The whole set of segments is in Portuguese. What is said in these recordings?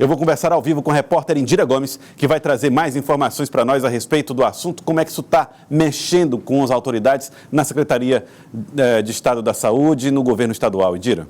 Eu vou conversar ao vivo com a repórter Indira Gomes, que vai trazer mais informações para nós a respeito do assunto, como é que isso está mexendo com as autoridades na Secretaria de Estado da Saúde e no governo estadual. Indira.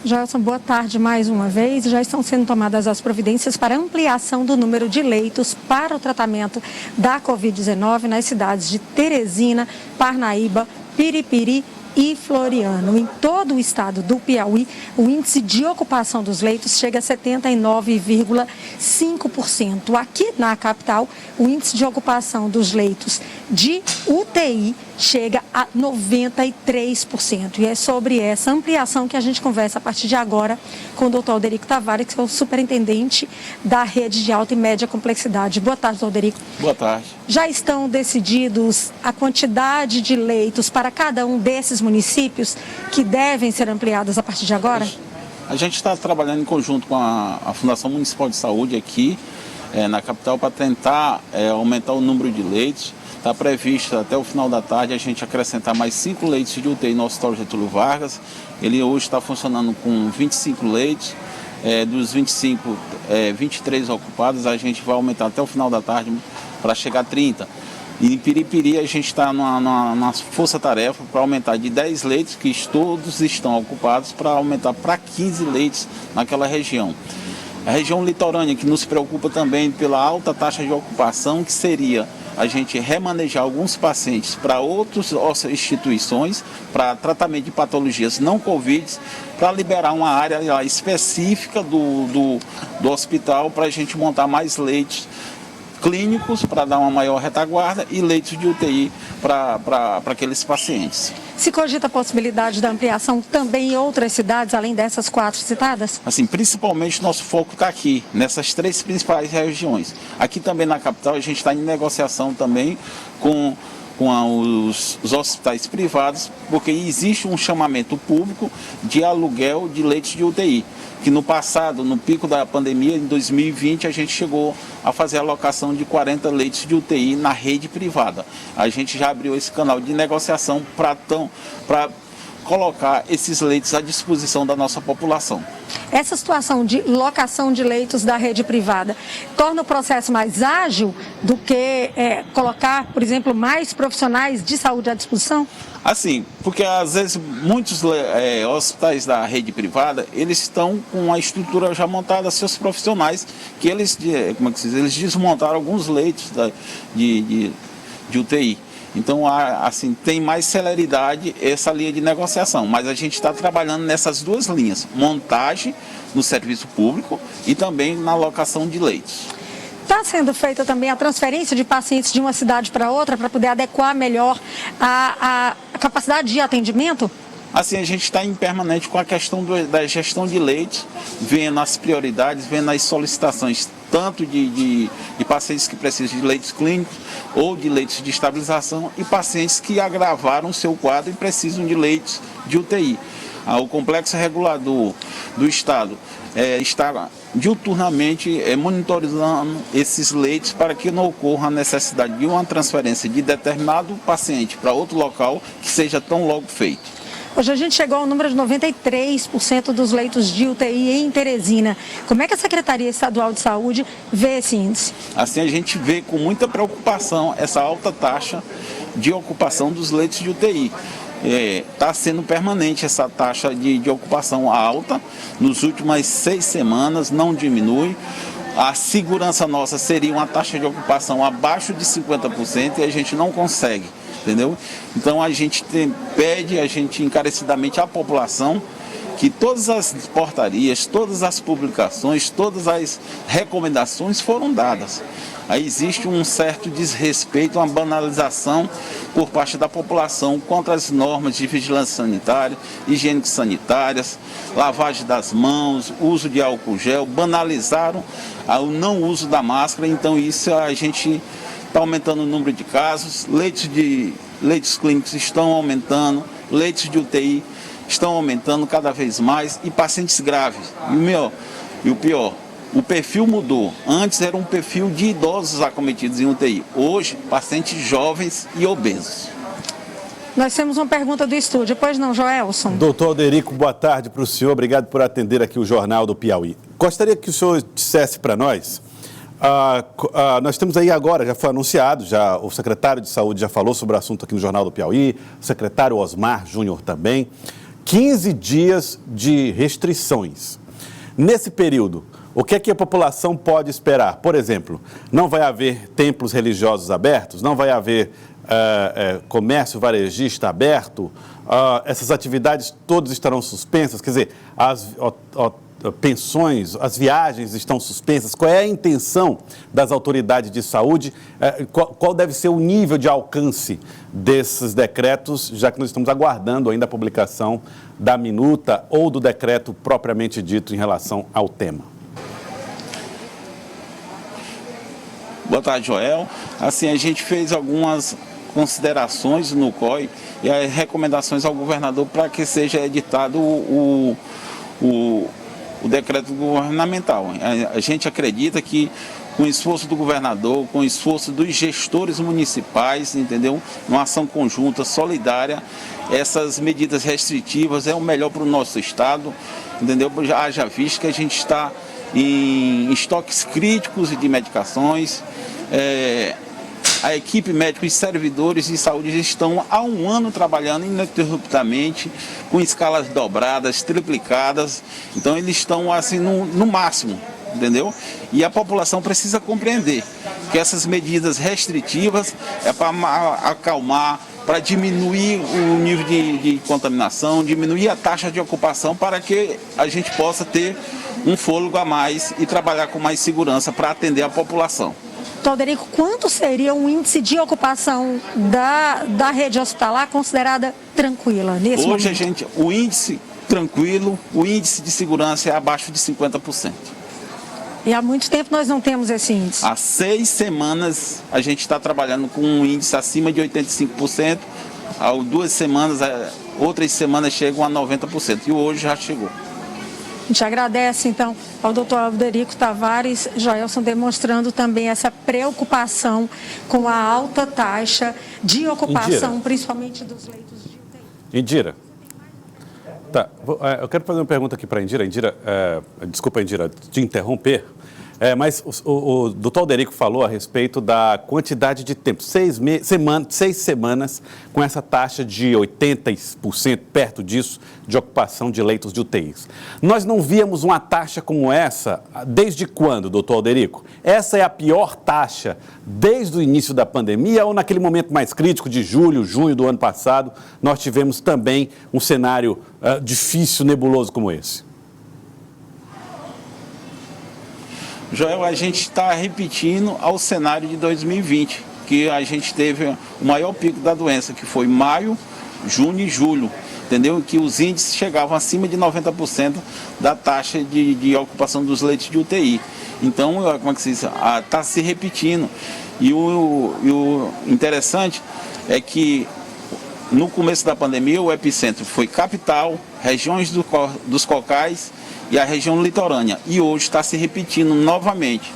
Gelson, boa tarde mais uma vez. Já estão sendo tomadas as providências para ampliação do número de leitos para o tratamento da Covid-19 nas cidades de Teresina, Parnaíba, Piripiri e Floriano. Em todo o estado do Piauí, o índice de ocupação dos leitos chega a 79,5%. Aqui na capital, o índice de ocupação dos leitos de UTI chega a 93%. E é sobre essa ampliação que a gente conversa a partir de agora com o doutor Alderico Tavares, que é o superintendente da rede de alta e média complexidade. Boa tarde, doutor Alderico. Boa tarde. Já estão decididos a quantidade de leitos para cada um desses municípios que devem ser ampliados a partir de agora? A gente está trabalhando em conjunto com a Fundação Municipal de Saúde aqui na capital para tentar aumentar o número de leitos. Está previsto até o final da tarde a gente acrescentar mais 5 leitos de UTI no Hospital Getúlio Vargas. Ele hoje está funcionando com 25 leitos. Dos 25, 23 ocupados, a gente vai aumentar até o final da tarde para chegar a 30. E em Piripiri a gente está numa força-tarefa para aumentar de 10 leitos, que todos estão ocupados, para aumentar para 15 leitos naquela região. A região litorânea, que nos preocupa também pela alta taxa de ocupação, que seria a gente remanejar alguns pacientes para outras instituições, para tratamento de patologias não Covid, para liberar uma área específica do hospital para a gente montar mais leitos clínicos para dar uma maior retaguarda e leitos de UTI para aqueles pacientes. Se cogita a possibilidade da ampliação também em outras cidades, além dessas 4 citadas? Assim, principalmente nosso foco está aqui, nessas 3 principais regiões. Aqui também na capital a gente está em negociação também com os hospitais privados, porque existe um chamamento público de aluguel de leitos de UTI, que no passado, no pico da pandemia, em 2020, a gente chegou a fazer a alocação de 40 leitos de UTI na rede privada. A gente já abriu esse canal de negociação para colocar esses leitos à disposição da nossa população. Essa situação de locação de leitos da rede privada torna o processo mais ágil do que colocar, por exemplo, mais profissionais de saúde à disposição? Assim, porque às vezes muitos hospitais da rede privada, eles estão com a estrutura já montada, seus profissionais, que eles desmontaram alguns leitos de UTI. Então, assim, tem mais celeridade essa linha de negociação, mas a gente está trabalhando nessas 2 linhas, montagem no serviço público e também na alocação de leitos. Está sendo feita também a transferência de pacientes de uma cidade para outra para poder adequar melhor a capacidade de atendimento? Assim, a gente está em permanente com a questão da gestão de leitos, vendo as prioridades, vendo as solicitações, tanto de pacientes que precisam de leitos clínicos ou de leitos de estabilização e pacientes que agravaram o seu quadro e precisam de leitos de UTI. O Complexo Regulador do Estado está diuturnamente monitorizando esses leitos para que não ocorra a necessidade de uma transferência de determinado paciente para outro local que seja tão logo feito. Hoje a gente chegou ao número de 93% dos leitos de UTI em Teresina. Como é que a Secretaria Estadual de Saúde vê esse índice? Assim, a gente vê com muita preocupação essa alta taxa de ocupação dos leitos de UTI. Está sendo permanente essa taxa de ocupação alta. Nas últimas 6 semanas, não diminui. A segurança nossa seria uma taxa de ocupação abaixo de 50% e a gente não consegue. Entendeu? Então a gente pede encarecidamente à população que todas as portarias, todas as publicações, todas as recomendações foram dadas. Aí existe um certo desrespeito, uma banalização por parte da população contra as normas de vigilância sanitária, higiênico-sanitárias, lavagem das mãos, uso de álcool gel, banalizaram o não uso da máscara, então isso a gente está aumentando o número de casos, leitos clínicos estão aumentando, leitos de UTI estão aumentando cada vez mais e pacientes graves. E o pior, o perfil mudou. Antes era um perfil de idosos acometidos em UTI. Hoje, pacientes jovens e obesos. Nós temos uma pergunta do estúdio, pois não, Joelson? Doutor Alderico, boa tarde para o senhor. Obrigado por atender aqui o Jornal do Piauí. Gostaria que o senhor dissesse para nós, nós temos aí agora, já foi anunciado, o secretário de Saúde já falou sobre o assunto aqui no Jornal do Piauí, o secretário Osmar Júnior também, 15 dias de restrições. Nesse período, o que é que a população pode esperar? Por exemplo, não vai haver templos religiosos abertos, não vai haver comércio varejista aberto, essas atividades todas estarão suspensas, quer dizer, as pensões, as viagens estão suspensas. Qual é a intenção das autoridades de saúde? Qual deve ser o nível de alcance desses decretos, já que nós estamos aguardando ainda a publicação da minuta ou do decreto propriamente dito em relação ao tema? Boa tarde, Joel. Assim, a gente fez algumas considerações no COI e as recomendações ao governador para que seja editado o decreto governamental. A gente acredita que com o esforço do governador, com o esforço dos gestores municipais, entendeu? Uma ação conjunta, solidária, essas medidas restritivas é o melhor para o nosso estado, entendeu? Haja visto que a gente está em estoques críticos de medicações, a equipe médica e servidores de saúde estão há um ano trabalhando ininterruptamente, com escalas dobradas, triplicadas. Então eles estão assim no máximo, entendeu? E a população precisa compreender que essas medidas restritivas é para acalmar, para diminuir o nível de contaminação, diminuir a taxa de ocupação, para que a gente possa ter um fôlego a mais e trabalhar com mais segurança para atender a população. Doutor Alderico, quanto seria um índice de ocupação da rede hospitalar considerada tranquila nesse momento? Hoje o índice tranquilo, o índice de segurança é abaixo de 50%. E há muito tempo nós não temos esse índice. Há 6 semanas a gente está trabalhando com um índice acima de 85%, há 2 semanas, outras semanas chegam a 90%, e hoje já chegou. A gente agradece, então, ao doutor Alderico Tavares, Joelson, demonstrando também essa preocupação com a alta taxa de ocupação, Indira, principalmente dos leitos de UTI. Indira, tá, eu quero fazer uma pergunta aqui para a Indira. Indira, desculpa, Indira, te interromper, mas o doutor Alderico falou a respeito da quantidade de tempo, 6 semanas com essa taxa de 80%, perto disso, de ocupação de leitos de UTIs. Nós não víamos uma taxa como essa desde quando, doutor Alderico? Essa é a pior taxa desde o início da pandemia ou naquele momento mais crítico de julho, junho do ano passado, nós tivemos também um cenário difícil, nebuloso como esse? Joel, a gente está repetindo ao cenário de 2020, que a gente teve o maior pico da doença, que foi maio, junho e julho, entendeu? Que os índices chegavam acima de 90% da taxa de ocupação dos leitos de UTI. Então, como é que se diz? Está se repetindo. E o interessante é que no começo da pandemia o epicentro foi capital, regiões dos cocais e a região litorânea. E hoje está se repetindo novamente.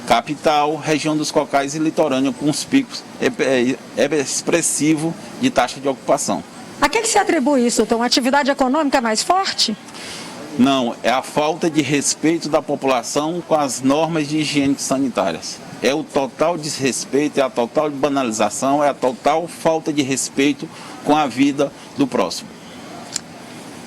Capital, região dos cocais e litorânea com os picos expressivos de taxa de ocupação. A que se atribui isso, doutor? Uma atividade econômica mais forte? Não, é a falta de respeito da população com as normas de higiene sanitárias. É o total desrespeito, é a total banalização, é a total falta de respeito com a vida do próximo.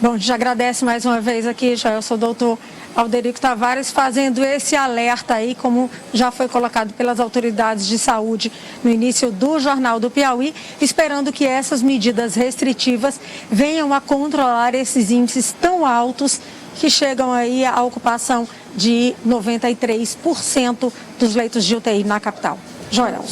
Bom, a gente agradece mais uma vez aqui, já eu sou o doutor Alderico Tavares, fazendo esse alerta aí, como já foi colocado pelas autoridades de saúde no início do Jornal do Piauí, esperando que essas medidas restritivas venham a controlar esses índices tão altos que chegam aí à ocupação de 93% dos leitos de UTI na capital. Joel.